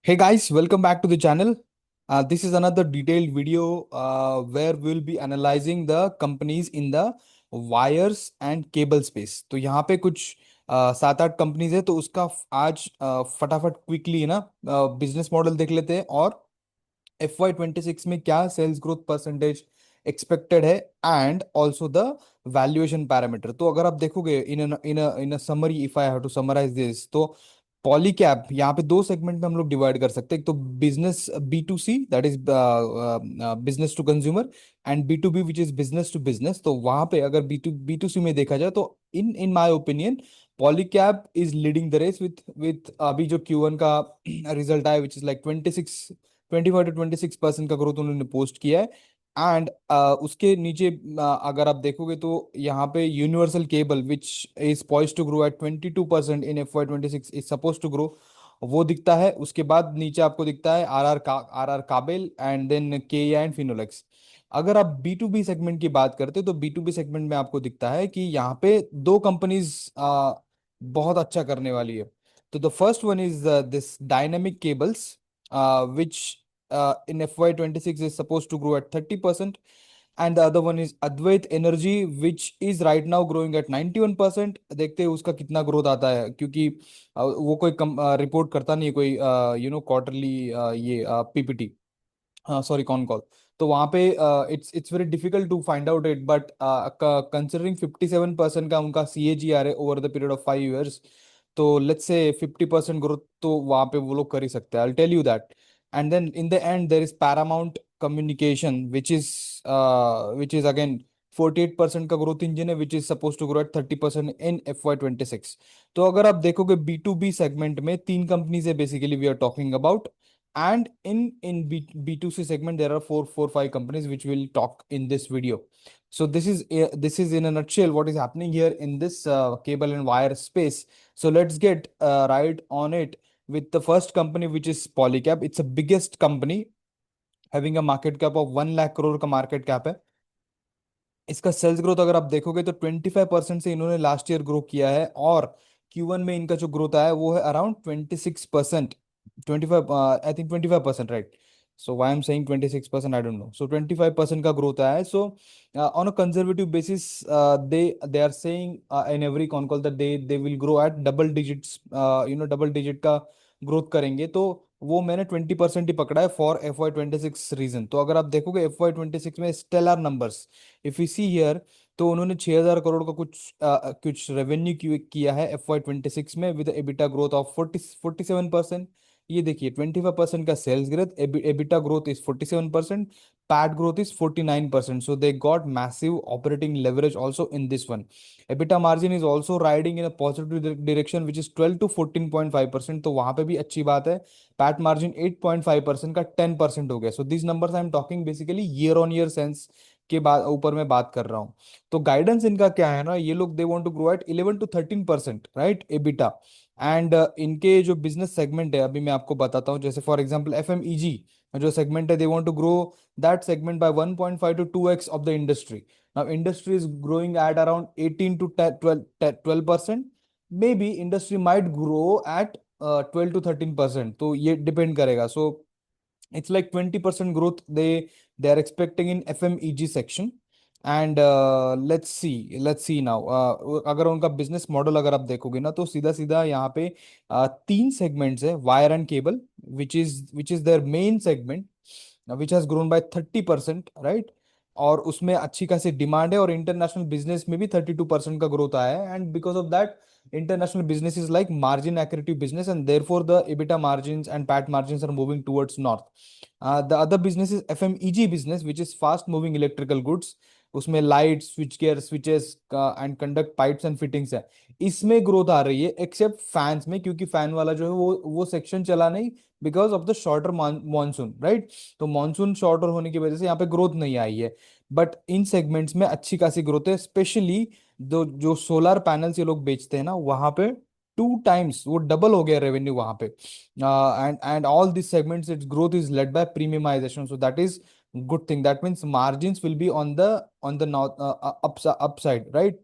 Hey guys, welcome back to the channel. This is another detailed video where we'll be analyzing the companies in the wires and cable space. तो यहाँ पे कुछ सात आठ companies है, तो उसका आज फटाफट क्विकली ना बिजनेस मॉडल देख लेते हैं, और FY 26 में क्या सेल्स ग्रोथ परसेंटेज एक्सपेक्टेड है, and also the valuation parameter. तो अगर आप देखोगे in summary, if I have to summarise this, तो पॉलीकैब यहाँ पे दो सेगमेंट में हम लोग डिवाइड कर सकते हैं। एक तो business B2C, that is business to consumer, and B2B which is business to business. तो वहां पे अगर B2C में देखा जाए, तो in in my opinion Polycab is leading the race with अभी जो Q1 का रिजल्ट आया, विच इज लाइक 25 to 26% का ग्रोथ उन्होंने पोस्ट किया है। एंड उसके नीचे अगर आप देखोगे, तो यहाँ पे Universal Cable which is poised to grow at 22% in FY 26 is suppose to grow, वो दिखता है। उसके बाद नीचे आपको दिखता है R are Kabel, and then KEI and Finolex. अगर आप B2B सेगमेंट की बात करते हो, तो B2B सेगमेंट में आपको दिखता है कि यहाँ पे दो कंपनीज बहुत अच्छा करने वाली है। तो the first one is this dynamic cables, which in FY 26 is supposed to grow at 30%, and the other one is Advait Energy, which is right now growing at 91%। देखते हैं उसका कितना ग्रोथ आता है, क्योंकि वो कोई रिपोर्ट करता नहीं है, कोई क्वार्टरली ये PPT, सॉरी कॉन कॉल। तो वहां पे it's very difficult to find out it, but considering 57% का उनका CAGR है over the period of 5 years, तो लेट्स से 50% ग्रोथ तो वहां पे वो लोग कर ही सकते हैं, I tell you that. And then in the end there is Paramount Communication, which is again 48% का ग्रोथ इंजन है, which is suppose to grow at 30% in FY 26। तो अगर आप देखोगे B2B सेगमेंट में तीन कंपनीज है basically we are talking about, and in B2C segment there are four five companies which we'll talk in this video. So this is in a nutshell what is happening here in this cable and wire space. So let's get right on it with the first company, which is Polycab. It's a biggest company having a market cap of 1 lakh crore का market cap है। इसका sales growth अगर आप देखोगे, तो 25% से इन्होंने last year grow किया है, और Q1 में इनका जो ग्रोथ आया है वो है around 26%। 25, I think 25%, right. So why I am saying 26%, I don't know. So 25% का ग्रोथ आया है। So on a conservative basis they are saying in every con call that they will grow at double digits, double digit का growth करेंगे। तो वो मैंने 20% ही पकड़ा है फॉर FY 26 रीजन। तो अगर आप देखोगे FY 26 में stellar numbers, if you see here, तो उन्होंने 6,000 करोड़ का कुछ रेवेन्यू किया है FY 26 में, विद एबिटा ग्रोथ ऑफ 47%। ये देखिए 25% का sales growth, EBITDA growth is 47%, PAT growth is 49%। So they got massive operating leverage also in this one. EBITDA margin is also riding in a positive direction, which is 12 to 14.5%, तो वहां पे भी अच्छी बात है। पैट मार्जिन 8.5% का 10% हो गया। So this numbers I am talking basically year on year sense के बाद ऊपर मैं बात कर रहा हूँ। तो गाइडेंस इनका क्या है ना, ये लोग they want to grow at 11 to 13%, right, EBITDA. And इनके जो बिजनेस सेगमेंट है अभी मैं आपको बताता हूँ, जैसे फॉर एग्जांपल FMEG जो सेगमेंट है, they want to grow that segment by 1.5 to 2x of the industry. Now industry is growing at around 18 to 12%। Maybe industry might grow at 12 to 13%, तो ये डिपेंड करेगा। So it's like 20% growth they are expecting in FMEG section। And let's see now, अगर उनका business model अगर आप देखोगे ना, तो सीधा सीधा यहाँ पे तीन सेगमेंट्स है, wire and cable, which is their main segment, which has grown by 30%, right. और उसमें अच्छी खासी डिमांड है, और इंटरनेशनल बिजनेस में भी 32% का ग्रोथ आया है, and because of that international business is like margin accretive business, and therefore the EBITDA margins and PAT margins are moving towards north. The other business is FMEG business, which is fast moving electrical goods। उसमें light, switch gear, switches and conduct pipes and fittings है। इसमें growth आ रही है, accept fans में, क्योंकि fan वाला जो है वो सेक्शन चला नहीं, because of the shorter monsoon, right. तो मॉनसून शॉर्टर होने की वजह से यहाँ पे ग्रोथ नहीं आई है। बट इन सेगमेंट्स में अच्छी खासी ग्रोथ है, स्पेशली जो सोलर पैनल्स ये लोग बेचते हैं ना, वहां पे 2 times वो डबल हो गया रेवेन्यू वहां पे। And all this segments its growth is led by premiumisation, so that is good thing. That means margins will be on the upside, right.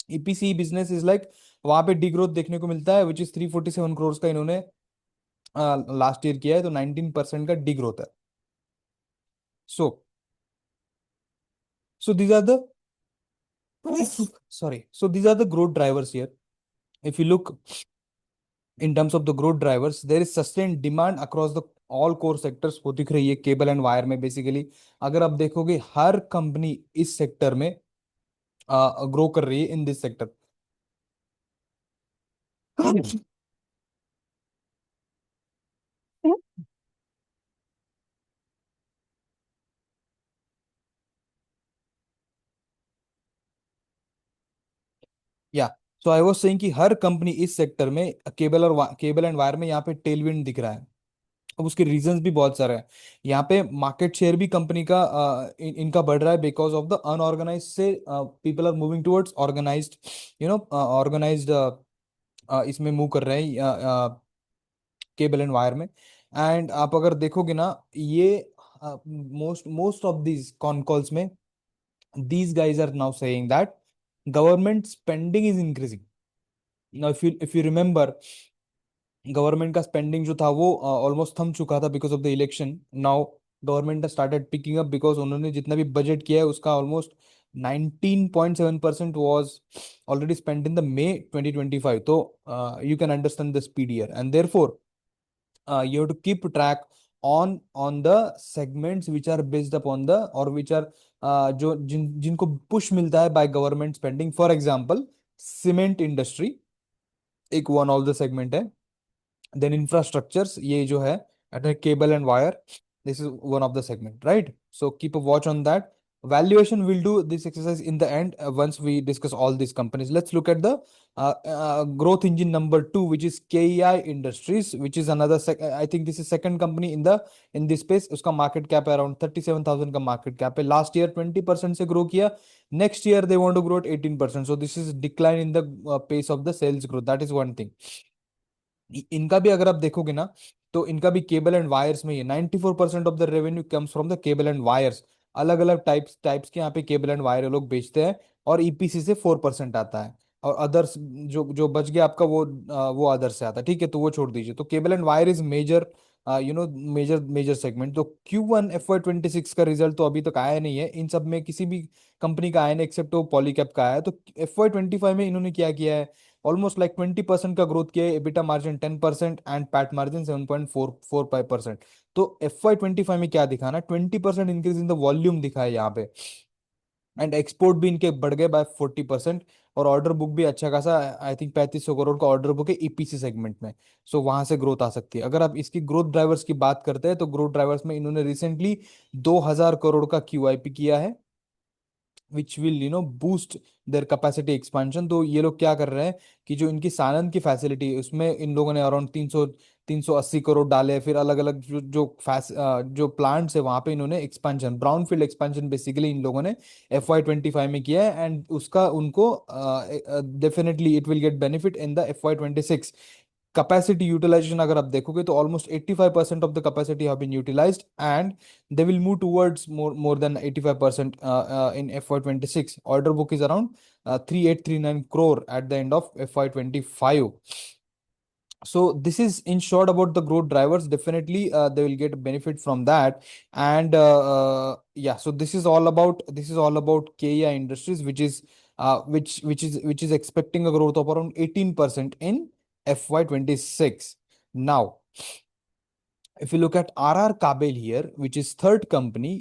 EPC business is like, वहां पे D growth देखने को मिलता है, which is 347 crore का इन्होंने last year किया है, तो 19% का डी ग्रोथ है. So so these are the sorry, so these are the growth drivers here. If you look in terms of the growth drivers, there is sustained demand across the all core sectors. वो दिख रही है cable and wire में basically. अगर आप देखोगे हर company इस sector में ग्रो कर रही है इन दिस सेक्टर. या सो आई वाज सेइंग कि हर कंपनी इस सेक्टर में केबल एंड वायर में यहाँ पे टेलविंड दिख रहा है. अब उसके रीजंस भी बहुत सारे हैं. यहाँ पे मार्केट शेयर भी कंपनी का इनका बढ़ रहा है बिकॉज ऑफ द अनऑर्गेनाइज से people are moving towards organised, organised इसमें मूव कर रहे हैं केबल एंड वायर में. एंड आप अगर देखोगे ना, ये most most of these con calls में these guys are now saying that government spending is increasing. Now if you remember, government का स्पेंडिंग जो था वो ऑलमोस्ट थम चुका था because of the election. Now government started picking up because उन्होंने जितना भी बजट किया है उसका almost 19.7% was already spent in the May 2025. तो you can understand the speed here, and therefore you have to keep track on the segments which are based upon the or which are जो जिनको push मिलता है by government spending. For example cement industry एक one of the segment है. Then infrastructures, ये जो है cable and wire, this is one of the segment, right? So keep a watch on that. Valuation will do this exercise in the end once we discuss all these companies. Let's look at the growth engine number two, which is KEI Industries, which is another I think this is second company in this space. उसका market cap है around 37,000 का market cap है. Last year 20% से grow किया. Next year they want to grow at 18%. So this is decline in the pace of the sales growth. That is one thing. इनका भी अगर आप देखोगे ना, तो इनका भी केबल एंड वायर्स में ही 94% of the revenue comes from the cable and wires. अलग अलग टाइप्स टाइप्स के यहाँ पे केबल एंड वायर लोग बेचते हैं. और ईपीसी से 4% आता है. और अदर्स जो जो बच गया आपका वो अदर से आता है. ठीक है, तो वो छोड़ दीजिए. तो cable and wire is major, major major segment. तो Q1 FY26 का रिजल्ट तो अभी तक आया नहीं है. इन सब में किसी भी कंपनी का आया नहीं एक्सेप्ट वो पॉलीकैप का आया है. तो FY25 में इन्होंने क्या किया है, ऑलमोस्ट लाइक 20% का ग्रोथ किया है. EBITDA margin 10% and PAT margin 7.45%. तो FY25 में क्या दिखा ना, 20% इंक्रीज इन द वॉल्यूम दिखा है यहाँ पे. एंड एक्सपोर्ट भी इनके बढ़ गए बाय 40%. और ऑर्डर बुक भी अच्छा खासा, आई थिंक 3500 करोड़ का ऑर्डर बुक है ईपीसी सेगमेंट में. सो वहां से ग्रोथ आ सकती है. अगर आप इसकी ग्रोथ ड्राइवर्स की बात करते हैं, तो ग्रोथ ड्राइवर्स में इन्होंने रिसेंटली 2000 करोड़ का क्यूआईपी किया है, which will boost their capacity expansion. तो ये लोग क्या कर रहे हैं कि जो इनकी सानंद की फैसिलिटी है उसमें इन लोगों ने अराउंड 380 करोड़ डाले हैं. फिर अलग अलग जो प्लांट्स है वहां पे इन्होंने एक्सपांशन, ब्राउनफील्ड एक्सपांशन बेसिकली इन लोगों ने FY25 में किया है. एंड उसका उनको definitely it will get benefit in the FY26. capacity utilization अगर आप देखोगे तो almost 85% of the capacity have been utilized, and they will move towards more than 85% in FY26. Order book is around 3839 crore at the end of FY25. So this is in short about the growth drivers. Definitely they will get benefit from that. And yeah, so this is all about KEI Industries, which is which is expecting a growth of around 18% in FY26. Now, if you look at RR Kabel here, which is third company,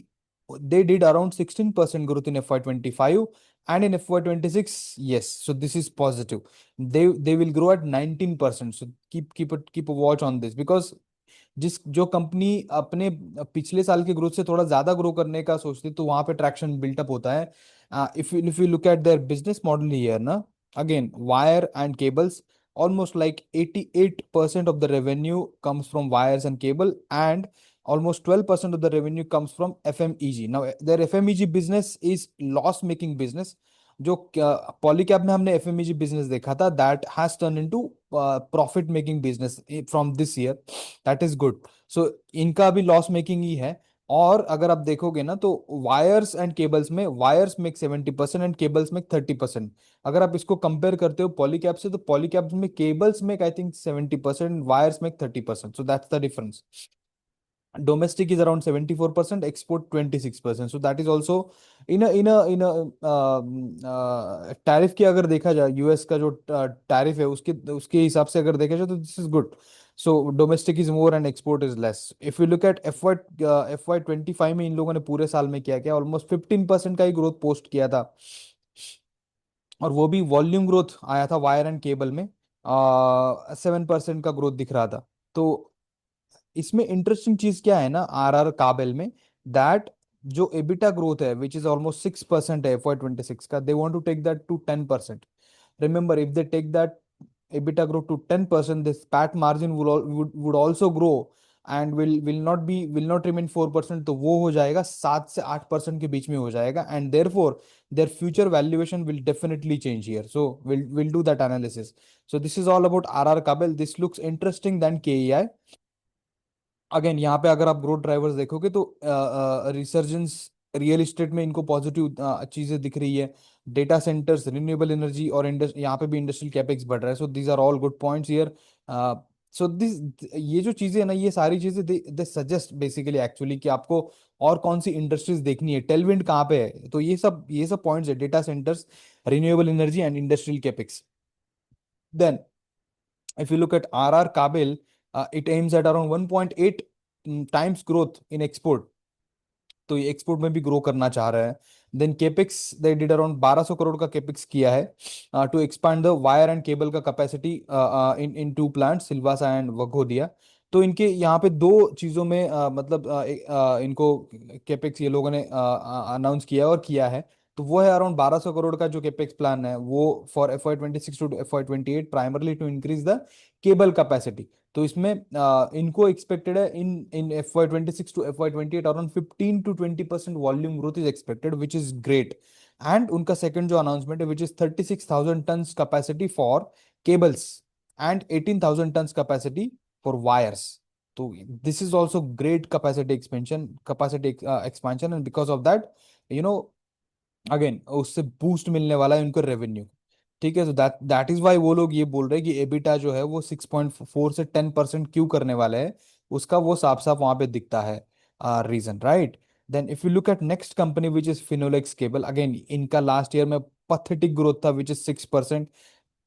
they did around 16% growth in FY25, and in FY26, yes, so this is positive. They will grow at 19%. So keep a watch on this, because जिस जो company अपने पिछले साल के growth से थोड़ा ज्यादा grow करने का सोचती है, तो वहां पे ट्रैक्शन बिल्टअप होता है. If you look at their business model here ना, again wire and cables, almost like 88% of the revenue comes from wires and cable, and almost 12% of the revenue comes from FMEG. Now their FMEG business is loss making business. जो पॉलीकैब में हमने FMEG business देखा था, that has turn into profit making business from this year. That is good. So इनका भी loss making ही है. और अगर आप देखोगे ना तो वायर्स एंड केबल्स में, wires make 70% and cables make 30%। अगर आप इसको कंपेयर करते हो पॉलीकैब से, तो पॉलीकैब में cables make I think 70%, wires make 30%, so that's the difference. domestic is around 74%, export 26%, so that is also in a tariff की अगर देखा जाए, यूएस का जो टैरिफ है उसके उसके हिसाब से अगर देखा जाए तो this is good. So domestic is more and export is less. If you look at F Y 25 में इन लोगों ने पूरे साल में क्या किया, ऑलमोस्ट 15% का ही ग्रोथ पोस्ट किया था, और वो भी वॉल्यूम ग्रोथ आया था वायर एंड केबल में, 7% का ग्रोथ दिख रहा था। तो इसमें इंटरेस्टिंग चीज क्या है ना आर आर काबेल में, दैट जो एबिटा ग्रोथ है विच इज ऑलमोस्ट 6% है FY 26 का, they want to take that to 10%। Remember, if they take that EBITDA growth to 10%, this PAT margin would also grow and will not remain 4%, तो वो हो जाएगा 7 से 8% के बीच में हो जाएगा, and therefore their future valuation will definitely change here. So we'll do that analysis. So this is all about RR Kabel. This looks interesting than KEI. Again यहाँ पे अगर आप ग्रोथ ड्राइवर्स देखोगे तो रिसर्जेंस रियल एस्टेट में इनको positive चीजें दिख रही है, डेटा सेंटर्स, रिन्यूएबल एनर्जी, और यहाँ पे भी इंडस्ट्रियल कैपेक्स बढ़ रहा है। So these are all good points here. So this, ये जो चीजें है ना, ये सारी चीजें दे सजेस्ट बेसिकली एक्चुअली कि आपको और कौन सी इंडस्ट्रीज देखनी है, टेलविंड कहाँ पे है, तो ये सब पॉइंट्स है, data centres, renewable energy and industrial capex. Then if you look at RR Kabil, it aims at around 1.8 times growth in export, तो ये एक्सपोर्ट में भी ग्रो करना चाह रहा है। Then capex they did around 1200 crore का केपेक्स किया है to expand the wire and cable का capacity in two plant, Silvassa and Waghodia. तो इनके यहाँ पे दो चीजों में मतलब इनको केपेक्स ये लोगों ने अनाउंस किया और किया है। तो वो है अराउंड 1200 करोड़ का जो केपेक्स प्लान है वो for FY 26 to FY 28, primarily to increase the cable capacity. तो इसमें इनको एक्सपेक्टेड है in in FY 26 to FY 28 around 15 to 20% volume growth is expected, which is great. And उनका सेकंड जो अनाउंसमेंट है which is 36,000 tons capacity for cables and 18,000 tons capacity for wires. तो this is also great capacity expansion, and because of that you know again उससे boost मिलने वाला है उनको revenue. ठीक है, तो दैट इज वाई वो लोग ये बोल रहे हैं कि एबिटा जो है वो 6.4 से 10% क्यों करने वाला है, उसका वो साफ साफ वहां पे दिखता है reason, right. Then if you look at next company which is Finolex cable, again इनका लास्ट ईयर में पथेटिक ग्रोथ था विच इज 6%,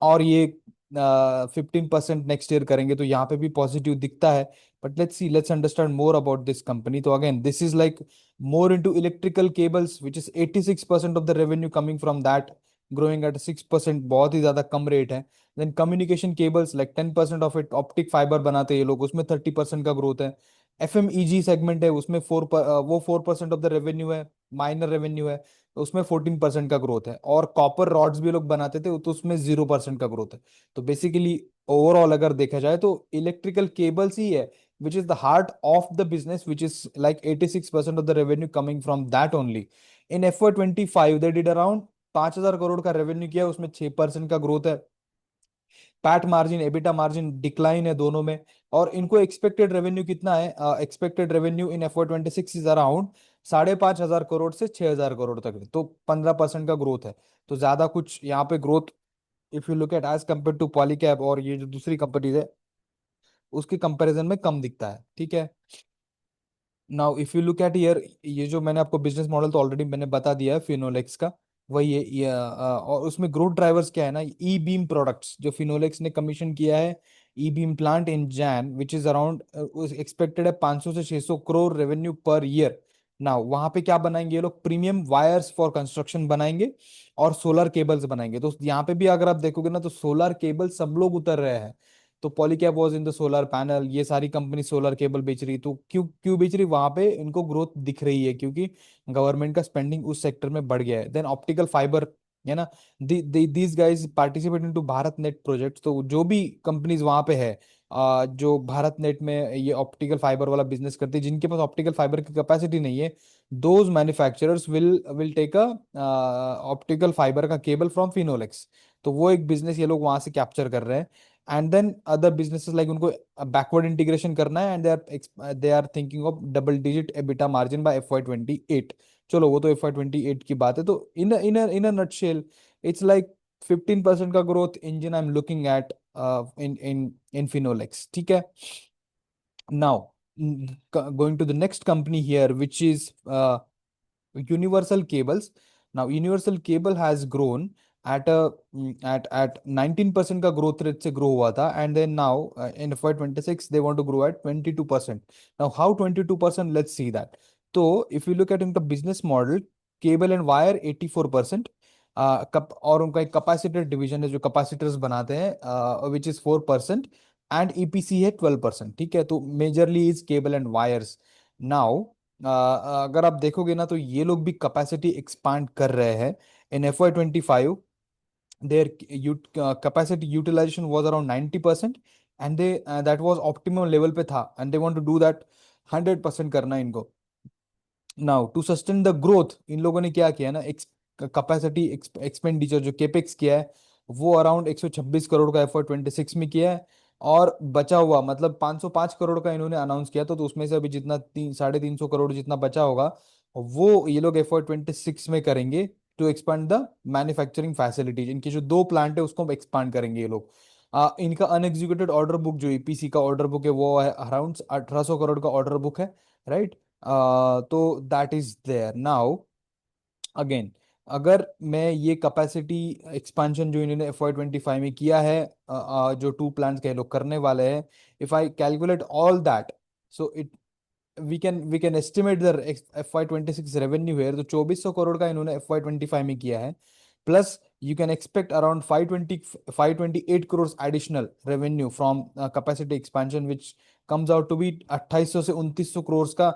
और ये 15% नेक्स्ट ईयर करेंगे, तो यहाँ पे भी पॉजिटिव दिखता है। But let's understand more about this company. तो again this is like more into electrical cables, which is 86% of the revenue coming from that, growing at 6%, बहुत ही ज्यादा कम रेट है। Then communication cables like 10% of it optic fibre बनाते हैं ये लोग, उसमें 30% का ग्रोथ है। FMEG सेगमेंट है उसमें वो 4% ऑफ द रेवेन्यू है, माइनर रेवेन्यू है, तो उसमें 14% का ग्रोथ है। और कॉपर रॉड्स भी लोग बनाते थे तो उसमें 0% का ग्रोथ है। तो बेसिकली ओवरऑल अगर देखा जाए तो इलेक्ट्रिकल केबल्स ही है which is the heart of the business, which is like 86% of the revenue coming from that only. In FY 25 they did around 5,000 crore का रेवेन्यू किया, उसमें 6% का ग्रोथ है। PAT margin, EBITDA margin decline है दोनों में। और इनको एक्सपेक्टेड रेवेन्यू कितना है, expected revenue in FY 26 is around 5,500 crore से 6,000 करोड़ तक है, तो 15% का ग्रोथ है। तो ज्यादा कुछ यहाँ पे growth, if you look at as compare to Polycab और ये जो दूसरी कंपनीज है उसके कंपैरिजन में कम दिखता है, ठीक है। Now if you look eight year, ये जो मैंने आपको बिजनेस मॉडल तो ऑलरेडी मैंने बता दिया है फिनोलेक्स का, वही है ये, और उसमें ग्रोथ ड्राइवर्स क्या है ना, ई बीम प्रोडक्ट्स जो फिनोलेक्स ने कमीशन किया है, E beam plant in Jain which is around expected है 500 से 600 crore revenue per year. Now वहां पे क्या बनाएंगे ये लोग, प्रीमियम वायर्स फॉर कंस्ट्रक्शन बनाएंगे और सोलर केबल्स बनाएंगे। तो यहाँ पे भी अगर आप देखोगे ना तो सोलर केबल सब लोग उतर रहे हैं। तो Polycab was in the solar panel, ये सारी कंपनी सोलर केबल बेच रही, तो क्यों क्यों बेच रही, वहां पे इनको ग्रोथ दिख रही है क्योंकि गवर्नमेंट का स्पेंडिंग उस सेक्टर में बढ़ गया है। देन ऑप्टिकल फाइबर है ना, these guys participate into Bharat net project. तो जो भी कंपनीज वहां पे है जो भारत नेट में ये ऑप्टिकल फाइबर वाला बिजनेस करती है, जिनके पास ऑप्टिकल फाइबर की कैपेसिटी नहीं है, those manufacturers will take a optical fibre का केबल फ्रॉम फिनोलेक्स। तो वो एक बिजनेस ये लोग वहां से कैप्चर कर रहे हैं। And then other businesses like उनको बैकवर्ड इंटीग्रेशन करना है, and they are thinking of double digit EBITDA margin by FY 28। चलो वो तो FY 28 की बात है। तो in a nutshell it's like 15% का growth engine I am looking at in Finolex, ठीक है। Now, going to the next company here, which is Universal Cables. Now, Universal Cable has grown at at 19% का growth rate से grow हुआ था, and then now in FY 26 they want to grow at 22%. Now, how 22%? Let's see that. So, if you look at in the business model, cable and wire 84%, और उनका एक capacitor division है जो capacitors बनाते हैं, which is 4%, and EPC है 12%, ठीक है। तो majorly is cable and wires. Now अगर आप देखोगे ना तो ये लोग भी कैपेसिटी एक्सपांड कर रहे हैं। इन FY 25 their capacity utilization was around 90%, and they that was optimum level पे था, and they want to do that 100% करना है इनको। Now to sustain the growth इन लोगों ने क्या किया ना, कैपेसिटी एक्सपेंडिचर जो केपेक्स किया है वो अराउंड 126 करोड़ का FY 26 में किया है। और बचा हुआ मतलब 505 करोड़ का इन्होंने अनाउंस किया था, तो उसमें से अभी जितना 300-350 करोड़ जितना बचा होगा वो ये लोग FY 26 में करेंगे to expand the manufacturing facilities. इनकी जो दो प्लांट है उसको एक्सपांड करेंगे ये लोग। इनका अनएक्सिक्यूटेड ऑर्डर बुक जो EPC का ऑर्डर बुक है वो है अराउंड 1800 करोड़ का ऑर्डर बुक है, राइट। तो that is their now. Again अगर मैं ये कैपेसिटी एक्सपेंशन जो इन्होंने FY 25 में किया है, जो टू प्लान्स के लोग करने वाले हैं, if I calculate all that, so it we can estimate the FY 26 revenue है। तो 2400 करोड़ का इन्होंने FY 25 में किया है, plus you can expect around 528 crore additional revenue from capacity expansion, which comes out to be 2800 से 2900 करोड़ का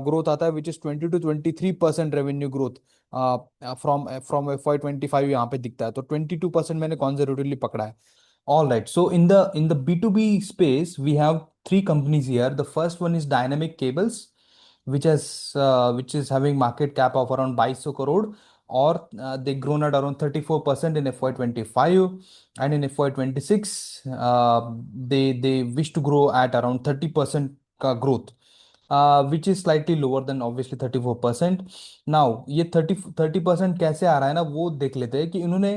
ग्रोथ आता है, which is 20 to 23% revenue growth from from FY 25 यहाँ पे दिखता है। तो 22% मैंने कॉन्जर्वेटिवली पकड़ा है। All right. So in the B2B space, we have three companies here. The first one is Dynamic Cables, which is having market cap of around 2200 crore, or they grown at around 34% in FY 25, and in FY 26 they wish to grow at around 30% का growth, which is slightly lower than obviously 34%। Now ये 30% कैसे आ रहा है ना वो देख लेते हैं कि इन्होंने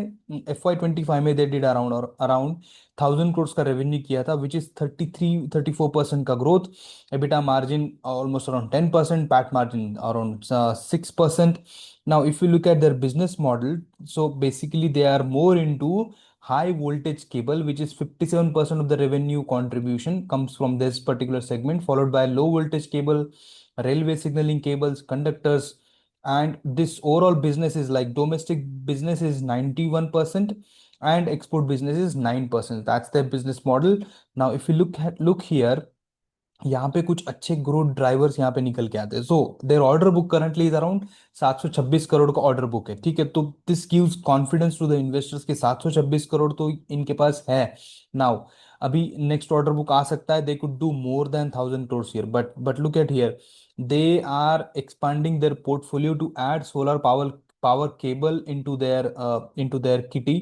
FY 25 में they did around around 1000 crore का रेवेन्यू किया था, विच इज 34% का growth. EBITDA margin almost around 10%, PAT margin around 6%। Now if you look at their business model, so basically they are more into high voltage cable, which is 57% of the revenue contribution comes from this particular segment, followed by low voltage cable, railway signaling cables, conductors. And this overall business is like domestic business is 91% and export business is 9%. That's their business model. Now if you look here, यहाँ पे कुछ अच्छे growth drivers यहाँ पे निकल के आते हैं। So their order book currently is around 726 crore का ऑर्डर बुक है, ठीक है। तो this gives confidence to the investors के 726 करोड़ तो इनके पास है। नाउ अभी नेक्स्ट ऑर्डर बुक आ सकता है, they could do more than 1000 crore here, but look at here, they are expanding their portfolio to add solar power cable into their kitty.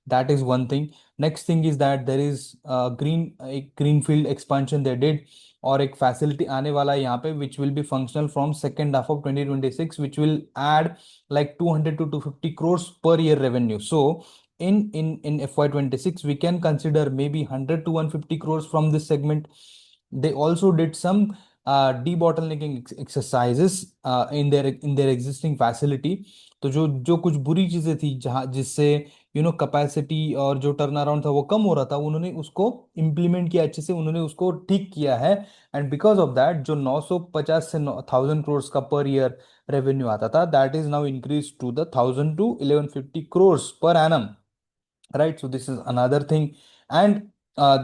That is one thing. Next thing is that there is a greenfield expansion they did, और एक facility आने वाला है यहाँ पे which will be functional from second half of 2026, which will add like 200 to 250 crores per year revenue. So in FY 26 we can consider maybe 100 to 150 crores from this segment. They also did some debottlenecking exercises in their existing facility. तो जो जो कुछ बुरी चीजें थी जहाँ जिससे capacity और जो टर्न अराउंड था वो कम हो रहा था, उन्होंने उसको इम्प्लीमेंट किया अच्छे से, उन्होंने उसको ठीक किया है। एंड बिकॉज ऑफ दैट जो 950 से 1000 करोड़ का पर ईयर रेवेन्यू आता था, that is now increase to the 1000 to 1150 crores per annum, right? So this is another thing. And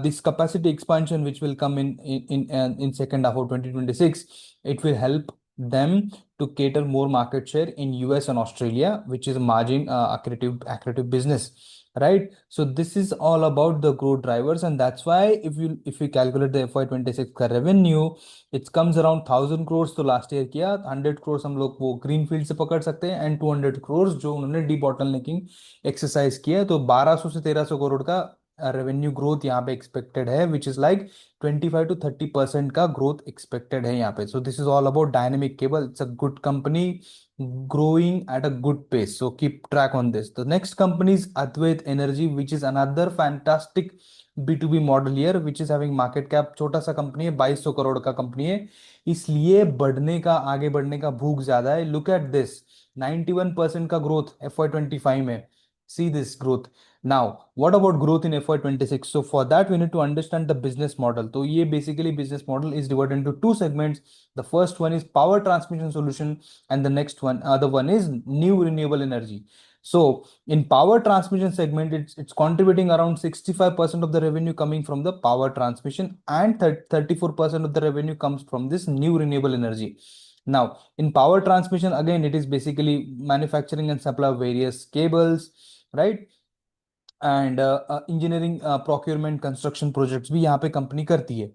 this capacity expansion which will come in second half of 2026, it will help them to cater more market share in US and Australia, which is a margin accretive business, right? So this is all about the growth drivers, and that's why if you calculate the FY 26 का revenue, it comes around 1000 crores। तो last year किया 100 crores हम लोग वो green field से पकड़ सकते हैं, एंड 200 crores जो उन्होंने डी बॉटल एक्सरसाइज किया है। तो 1200 से 1300 करोड़ का रेवेन्यू ग्रोथ यहाँ पे एक्सपेक्टेड है, विच इज लाइक 25 to 30% का ग्रोथ एक्सपेक्टेड है यहाँ पे. So this is all about dynamic cable. It's a good company, growing at a good pace, so keep track on this. The next company is Advait Energy, which is another fantastic B2B model here, which is having market cap, छोटा सा company है, 2200 करोड़ का company है, इसलिए बढ़ने का, आगे बढ़ने का भूख ज्यादा है. लुक एट दिस, 91% का ग्रोथ FY25 में. See this growth. Now what about growth in FY26? So for that we need to understand the business model. तो ये basically business model is divided into two segments. The first one is power transmission solution, and the next one, other one is new renewable energy. So in power transmission segment, it's contributing around 65% of the revenue coming from the power transmission, and 34% of the revenue comes from this new renewable energy. Now in power transmission, again it is basically manufacturing and supply of various cables, right? And engineering procurement construction projects भी यहाँ पे company करती है.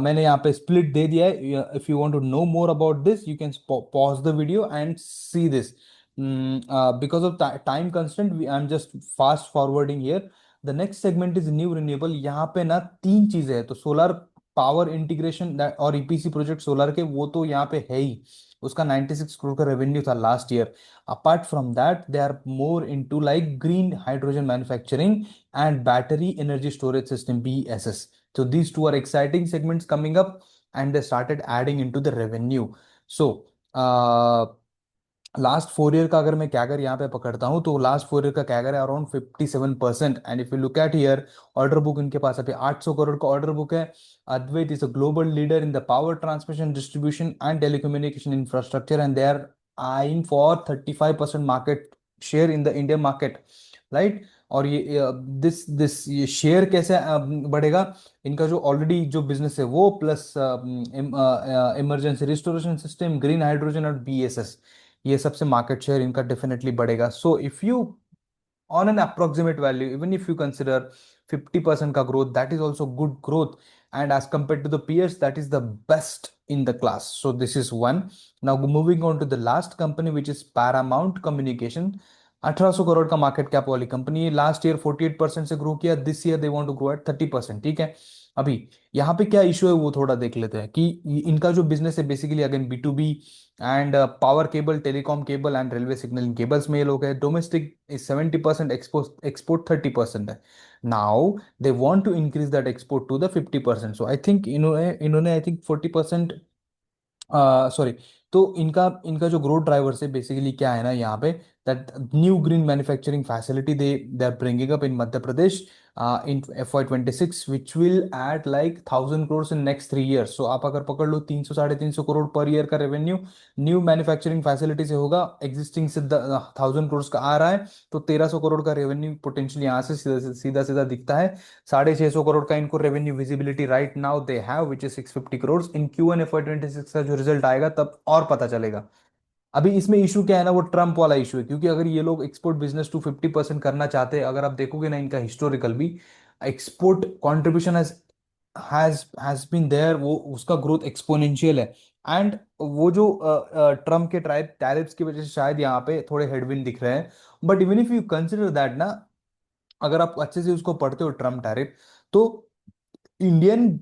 मैंने यहाँ पे split दे दिया है. If you want to know more about this, you can pause the video and see this. Because of time constant I am just fast forwarding here. The next segment is new renewable. यहाँ पे ना तीन चीजें हैं. तो solar power integration और EPC project solar के, वो तो यहाँ पे है ही. उसका 96 करोड़ का रेवेन्यू था last year. Apart from that, they are more into like green hydrogen manufacturing and battery energy storage system, BESS. So these two are exciting segments coming up, and they started adding into the revenue. So uh, last 4 year का अगर मैं CAGR यहाँ पे पकड़ता हूँ, तो last 4 year का CAGR है around 57%. And if you look at here, order book इनके पास अभी 800 करोड़ का ऑर्डर बुक है. Advait is a global leader in the power transmission distribution and telecommunication infrastructure, and they are eyeing for 35% market share in the Indian market, right? और ये this ये share कैसे बढ़ेगा? इनका जो ऑलरेडी जो बिजनेस है वो, plus emergency restoration system, green hydrogen और BESS, ये सबसे मार्केट शेयर इनका डेफिनेटली बढ़ेगा. So if you, on an approximate value, even if you consider 50% ka growth, that is also good growth, and as compared to the peers, that is the best in the class. So this is one. Now moving on to the last company, which is Paramount Communication. 1800 crore का market cap वाली company. Last year 48% से grow किया. This year they want to grow at 30%. ठीक है. अभी यहाँ पे क्या इशू है वो थोड़ा देख लेते हैं कि इनका जो बिजनेस है basically again B2B, and power cable, telecom cable and railway signalling cables में ये लोग है. डोमेस्टिक इज 70%, एक्सपोर्ट 30% है. Now they want to increase that export to the 50%. So I think इन्होंने इन्होंने आई थिंक 40%, सॉरी. तो इनका इनका जो ग्रोथ ड्राइवर्स है बेसिकली क्या है ना यहाँ पे, that new green manufacturing facility they are bringing up in Madhya Pradesh in FY26, which will add like 1000 crore in next 3 years. So आप अगर पकड़ लो 300 350 करोड़ पर ईयर का रेवेन्यू न्यू मैन्युफैक्चरिंग फैसिलिटी से होगा. एग्जिस्टिंग से 1000 करोड़ का आ रहा है, तो 1300 करोड़ का रेवेन्यू पोटेंशियल यहाँ से सीधा सीधा सीधा दिखता है. 650 करोड़ का इनको revenue visibility right now they have, which is 650 crore. In Q1 FY26 का जो रिजल्ट आएगा तब और पता चलेगा. अभी इसमें इशू क्या है ना, वो ट्रम्प वाला इशू है, क्योंकि अगर ये लोग एक्सपोर्ट बिजनेस टू 50% करना चाहते हैं, अगर आप देखोगे ना इनका हिस्टोरिकल भी, export contribution has been there, वो उसका ग्रोथ एक्सपोनेंशियल है. एंड वो जो ट्रम्प के टैरिफ्स की वजह से शायद यहाँ पे थोड़े हेडविन दिख रहे हैं. But even if you consider that ना, अगर आप अच्छे से उसको पढ़ते हो ट्रम्प टैरिफ, तो इंडियन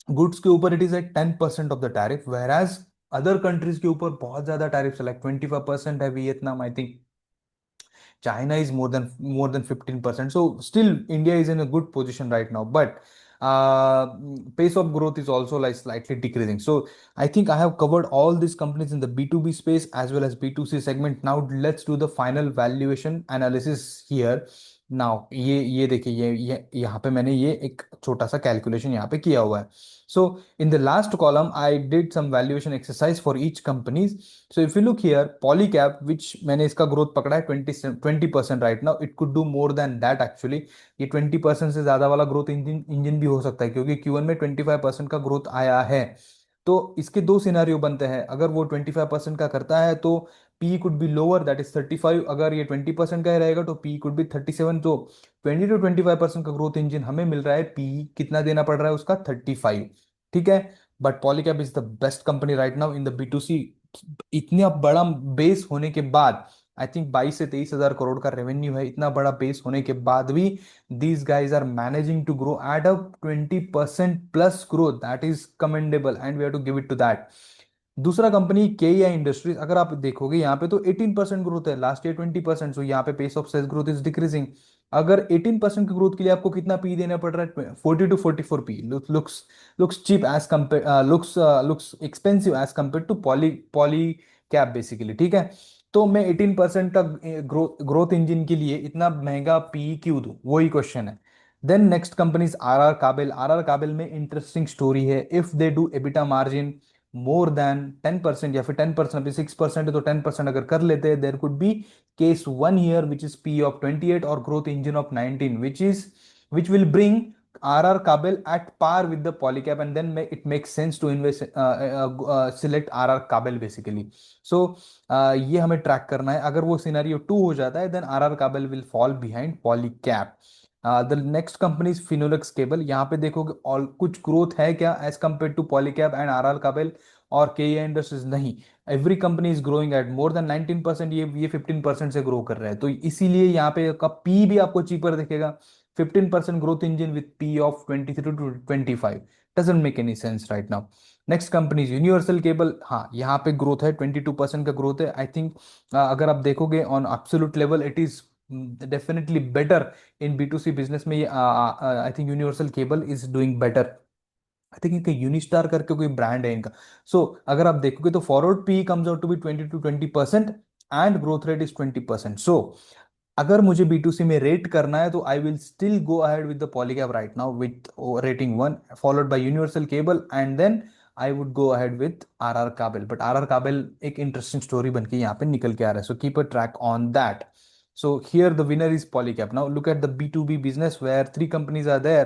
गुड्स के ऊपर it is at 10% of the tariff, whereas other countries के ऊपर बहुत ज्यादा टैरिफ, लाइक 25% है Vietnam, I think China is more than 15%. So still India is in a good position right now, but pace of growth is also like slightly decreasing. So I think I have covered all these companies in the B2B space as well as B2C segment. Now let's do the final valuation analysis here. Now ये देखिए, ये यहाँ पे मैंने ये एक छोटा सा कैलकुलेशन यहाँ पे किया हुआ है. So in the last column I did some valuation exercise for each companies. So if you look here, Polycab, which मैंने इसका ग्रोथ पकड़ा है 20% right now, it could do more than that actually. ये 20% से ज्यादा वाला ग्रोथ इंजन भी हो सकता है, क्योंकि Q1 में 25% का ग्रोथ आया है. तो इसके दो सिनारियो बनते हैं. अगर वो 25% का करता है तो P could be lower, that is 35. अगर ये 20% का ही रहेगा तो P could be 37. तो 20 to 25% का ग्रोथ इंजन हमें मिल रहा है. P कितना देना पड़ रहा है उसका? 35. ठीक है. But Polycab is the best company right now in the B2C. इतना बड़ा बेस होने के बाद आई थिंक 22 से 23 हजार करोड़ का रेवेन्यू है। इतना बड़ा बेस होने के बाद भी these guys are managing to grow at a 20% plus growth, that is commendable and we have to give it to that. दूसरा कंपनी केईआई इंडस्ट्रीज, अगर आप देखोगे यहाँ पे तो 18% ग्रोथ है, लास्ट ईयर 20%, सो यहाँ पे pace of sales growth is decreasing. अगर 18% की ग्रोथ के लिए आपको कितना पी देना पड़ रहा है, 40 to 44 P, looks looks cheap as compare, looks expensive as compare to poly Polycab basically, ठीक है। तो मैं 18% का ग्रोथ ग्रोथ इंजन के लिए इतना महंगा पी क्यों दूं, वही क्वेश्चन है। Then next companies R are Kabel. R are Kabel में इंटरेस्टिंग स्टोरी है, if they do EBITDA margin more than 10% या फिर 10%, अभी 6% है तो 10% अगर कर लेते हैं, there could be case one year which is P of 28 और growth engine of 19, which will bring RR Kabel at par with the polycap, and then it makes sense to invest select RR Kabel basically. So ये हमें track करना है, अगर वो scenario 2 हो जाता है then RR Kabel will fall behind polycap. The next company is Finolex cable. यहाँ पे देखोगे ऑल कुछ ग्रोथ है क्या as compare to Polycab and R R Kabel और के इंडस्ट्रीज, नहीं। Every company is growing at more than 19%, ये 15% से ग्रो कर रहा है, तो इसीलिए यहाँ पे का पी भी आपको चीपर दिखेगा। 15% growth engine with P of 23 to 25 doesn't make any sense right now. Next company universal cable, हाँ यहाँ पे ग्रोथ है, 22% का ग्रोथ है। आई थिंक अगर आप देखोगे on absolute level it is definitely better in B2C business में। I think universal cable is doing better. I think इनका यूनिस्टार करके कोई ब्रांड है इनका। सो अगर आप देखोगे तो forward P comes out to be 20 to 20% and growth rate is 20%। So अगर मुझे B2C में रेट करना है तो I will still go ahead with the Polycab right now with rating 1 followed by Universal Cable and then I would go ahead with R are Kabel. But R are Kabel एक interesting story बन के यहाँ पे निकल के आ रहा है, so keep a track on that. So here the winner is Polycab. Now look at the B2B business where three companies are there.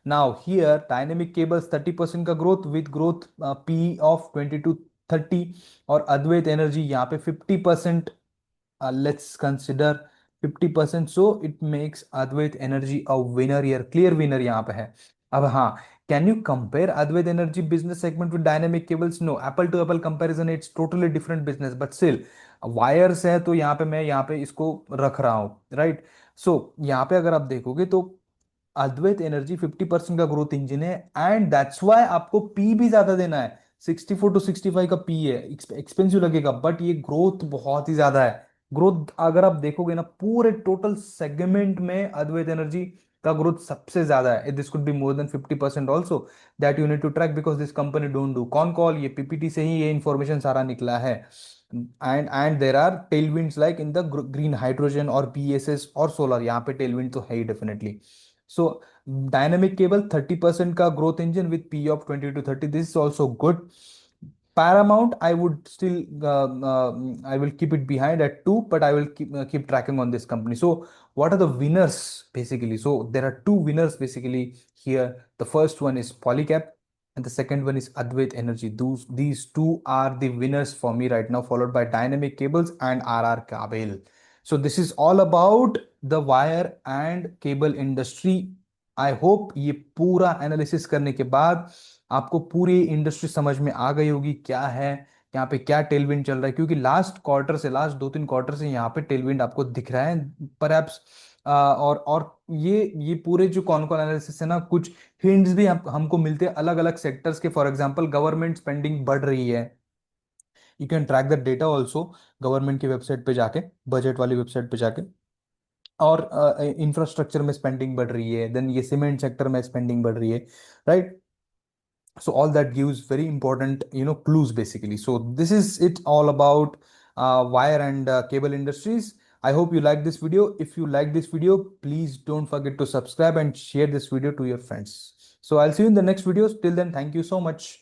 Now here Dynamic Cables 30% का growth with growth P of 20 to 30 और Advait Energy यहाँ पे 50%, let's consider 50%, so it makes Advait Energy a winner here, clear winner यहाँ पे है। अब हाँ, can you compare Advait Energy business segment with Dynamic Cables? No, apple to apple comparison, it's totally different business, but still wires है तो यहाँ पे मैं यहाँ पे इसको रख रहा हूँ, राइट। सो यहाँ पे अगर आप देखोगे तो अद्वैत एनर्जी 50% का ग्रोथ इंजन है एंड दैट्स वाई आपको पी भी ज्यादा देना है। 64 to 65 का पी है, एक्सपेंसिव लगेगा बट ये ग्रोथ बहुत ही ज्यादा है। ग्रोथ अगर आप देखोगे ना पूरे टोटल सेगमेंट में अद्वैत एनर्जी का ग्रोथ सबसे ज्यादा है। This could be more than 50% also, that you need to track because this company don't do con call, ये पीपीटी से ही ये इंफॉर्मेशन सारा निकला है। And there are tailwinds like in the green hydrogen और बीएसएस और सोलर, यहाँ पे टेलविंड तो है ही डेफिनेटली। सो डायनेमिक केबल 30% का growth engine with P of 20 to 30, this is also good. Paramount, I would still, I will keep it behind at 2, but I will keep tracking on this company. So, what are the winners basically? So, there are two winners basically here. The first one is Polycap, and the second one is Advait Energy. These two are the winners for me right now, followed by Dynamic Cables and RR Kabel. So, this is all about the wire and cable industry. I hope ये पूरा analysis करने के बाद आपको पूरी industry समझ में आ गई होगी क्या है यहाँ पे, क्या टेलविंड चल रहा है, क्योंकि लास्ट क्वार्टर से, लास्ट 2-3 क्वार्टर से यहाँ पे टेलविंड आपको दिख रहा है परहैप्स। और ये पूरे जो कौन कौन एनालिसिस है ना, कुछ हिंट्स भी हमको मिलते हैं अलग अलग सेक्टर्स के। फॉर एग्जांपल गवर्नमेंट स्पेंडिंग बढ़ रही है, you can track that data also government की वेबसाइट पे जाके, बजट वाली वेबसाइट पे जाके। और इंफ्रास्ट्रक्चर में स्पेंडिंग बढ़ रही है, देन ये सीमेंट सेक्टर में स्पेंडिंग बढ़ रही है, right. So all that gives very important clues basically. So this is it all about wire and cable industries. I hope you like this video. If you like this video, please don't forget to subscribe and share this video to your friends. So I'll see you in the next videos. Till then, thank you so much.